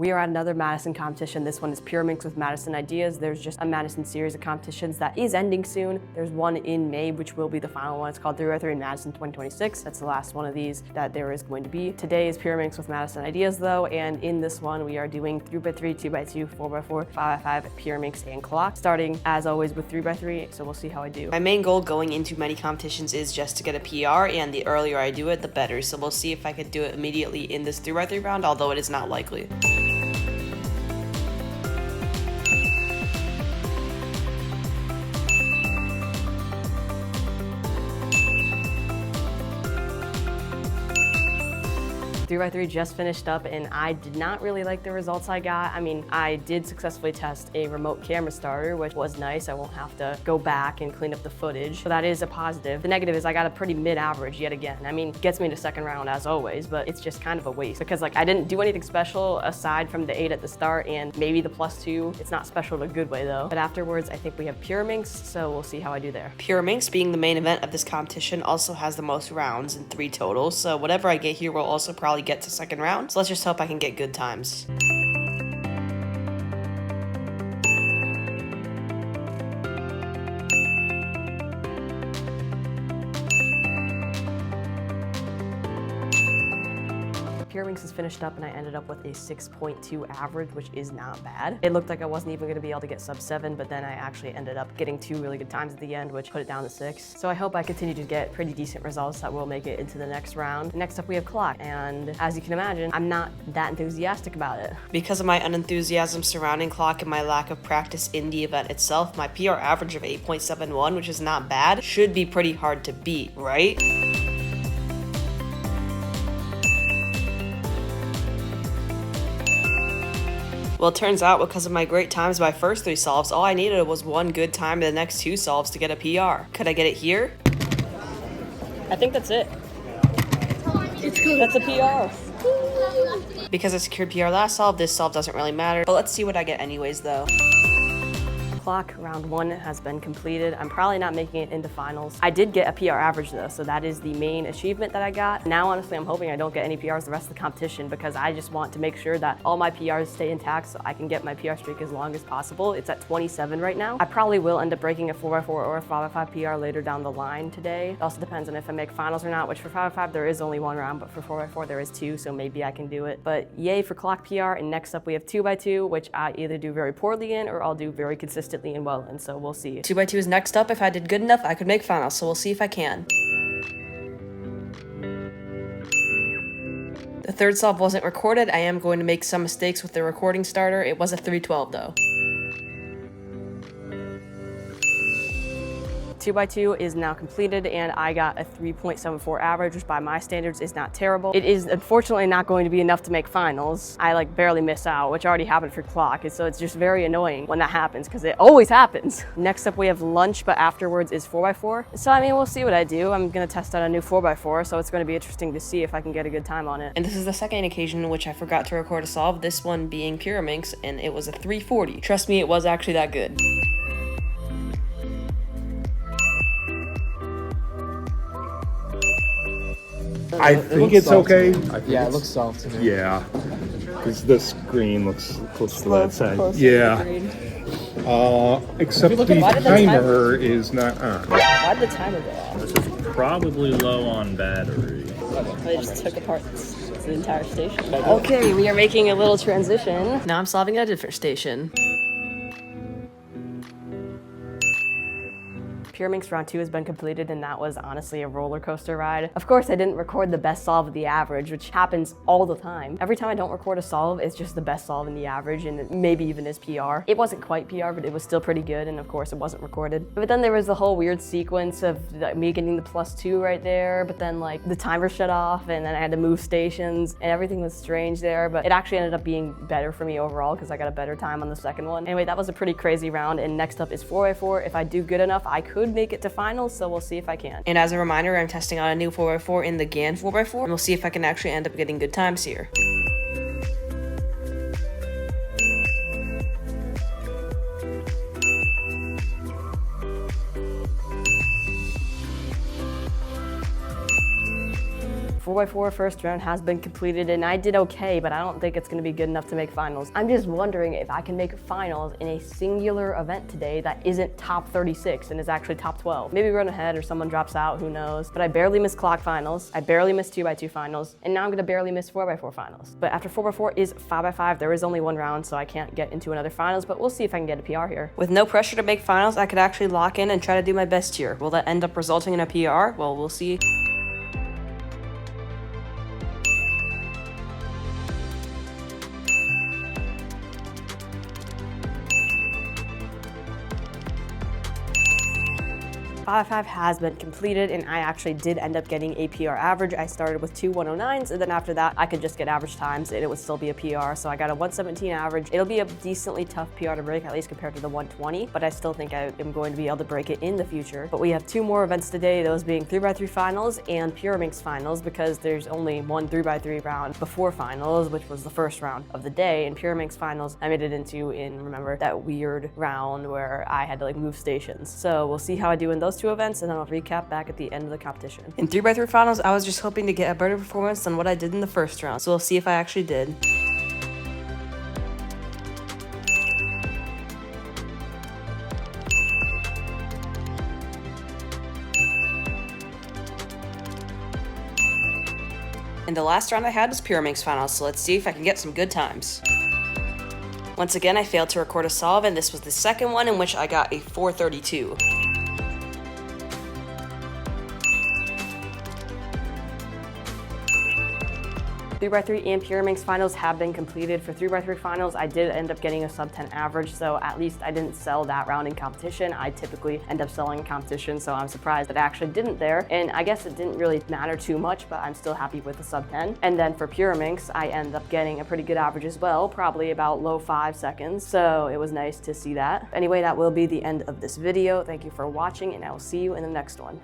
We are at another Madison competition. This one is Pyraminx with Madison Ideas. There's just a Madison series of competitions that is ending soon. There's one in May, which will be the final one. It's called 3x3 in Madison 2026. That's the last one of these that there is going to be. Today is Pyraminx with Madison Ideas though, and in this one we are doing 3x3, 2x2, 4x4, 5x5, Pyraminx, and clock. Starting as always with 3x3, so we'll see how I do. My main goal going into many competitions is just to get a PR, and the earlier I do it, the better. So we'll see if I could do it immediately in this 3x3 round, although it is not likely. Three by three just finished up and I did not really like the results I got. I mean, I did successfully test a remote camera starter, which was nice. I won't have to go back and clean up the footage. So that is a positive. The negative is I got a pretty mid-average yet again. I mean, it gets me to second round as always, but it's just kind of a waste because like I didn't do anything special aside from the 8 at the start and maybe the +2. It's not special in a good way though. But afterwards, I think we have Pyraminx, so we'll see how I do there. Pyraminx, being the main event of this competition, also has the most rounds in 3 total. So whatever I get here will also probably get to second round. So let's just hope I can get good times. Pyraminx is finished up and I ended up with a 6.2 average, which is not bad. It looked like I wasn't even gonna be able to get sub 7, but then I actually ended up getting 2 really good times at the end, which put it down to 6. So I hope I continue to get pretty decent results that will make it into the next round. Next up we have clock, and as you can imagine, I'm not that enthusiastic about it. Because of my unenthusiasm surrounding clock and my lack of practice in the event itself, my PR average of 8.71, which is not bad, should be pretty hard to beat, right? Well, it turns out because of my great times by first 3 solves, all I needed was 1 good time in the next 2 solves to get a PR. Could I get it here? I think that's it. That's a PR. Because I secured PR last solve, this solve doesn't really matter. But let's see what I get anyways though. Clock round 1 has been completed. I'm probably not making it into finals. I did get a PR average though, so that is the main achievement that I got. Now honestly I'm hoping I don't get any PRs the rest of the competition because I just want to make sure that all my PRs stay intact so I can get my PR streak as long as possible. It's at 27 right now. I probably will end up breaking a 4x4 or a 5x5 PR later down the line today. It also depends on if I make finals or not, which for 5x5 there is only 1 round, but for 4x4 there is 2, so maybe I can do it. But yay for clock PR, and next up we have 2x2, which I either do very poorly in or I'll do very consistently and well in, so we'll see. 2x2 is next up. If I did good enough, I could make finals, so we'll see if I can. The third solve wasn't recorded. I am going to make some mistakes with the recording starter. It was a 312 though. 2x2 is now completed and I got a 3.74 average, which by my standards is not terrible. It is unfortunately not going to be enough to make finals. I like barely miss out, which already happened for clock, and so it's just very annoying when that happens because it always happens. Next up we have lunch, but afterwards is 4x4. So I mean, we'll see what I do. I'm gonna test out a new 4x4, so it's gonna be interesting to see if I can get a good time on it. And this is the second occasion in which I forgot to record a solve, this one being Pyraminx, and it was a 340. Trust me, it was actually that good. I think it's okay. Yeah, it looks soft to me. Yeah, because the screen looks close to that side. Close to Yeah. the green. Except the why did the timer is not on. Why did the timer go off? This is probably low on battery. They just took apart the entire station. Okay, we are making a little transition. Now I'm solving at a different station. Pyraminx round 2 has been completed and that was honestly a roller coaster ride. Of course, I didn't record the best solve of the average, which happens all the time. Every time I don't record a solve, it's just the best solve in the average and it maybe even is PR. It wasn't quite PR, but it was still pretty good, and of course it wasn't recorded. But then there was the whole weird sequence of me getting the +2 right there, but then like the timer shut off and then I had to move stations and everything was strange there, but it actually ended up being better for me overall because I got a better time on the second one. Anyway, that was a pretty crazy round, and next up is 4x4. If I do good enough, I could make it to finals, so we'll see if I can. And as a reminder, I'm testing out a new 4x4 in the GAN 4x4, and we'll see if I can actually end up getting good times here. 4x4 first round has been completed and I did okay, but I don't think it's gonna be good enough to make finals. I'm just wondering if I can make finals in a singular event today that isn't top 36 and is actually top 12. Maybe run ahead or someone drops out, who knows. But I barely missed clock finals, I barely missed 2x2 finals, and now I'm gonna barely miss 4x4 finals. But after 4x4 is 5x5, there is only one round, so I can't get into another finals, but we'll see if I can get a PR here. With no pressure to make finals, I could actually lock in and try to do my best here. Will that end up resulting in a PR? Well, we'll see. Five has been completed and I actually did end up getting a PR average. I started with 2 109s and then after that I could just get average times and it would still be a PR. So I got a 117 average. It'll be a decently tough PR to break, at least compared to the 120, but I still think I am going to be able to break it in the future. But we have 2 more events today, those being 3x3 finals and Pyraminx finals, because there's only one 3x3 round before finals, which was the first round of the day, and Pyraminx finals I made it into in, remember, that weird round where I had to like move stations. So we'll see how I do in those 2 events and then I'll recap back at the end of the competition. In 3x3 finals, I was just hoping to get a better performance than what I did in the first round, so we'll see if I actually did. And the last round I had was Pyraminx finals, so let's see if I can get some good times. Once again, I failed to record a solve, and this was the second one in which I got a 432. 3x3 and Pyraminx finals have been completed. For 3x3 finals, I did end up getting a sub 10 average, so at least I didn't sell that round in competition. I typically end up selling in competition, so I'm surprised that I actually didn't there. And I guess it didn't really matter too much, but I'm still happy with the sub 10. And then for Pyraminx, I ended up getting a pretty good average as well, probably about low 5 seconds. So it was nice to see that. Anyway, that will be the end of this video. Thank you for watching, and I will see you in the next one.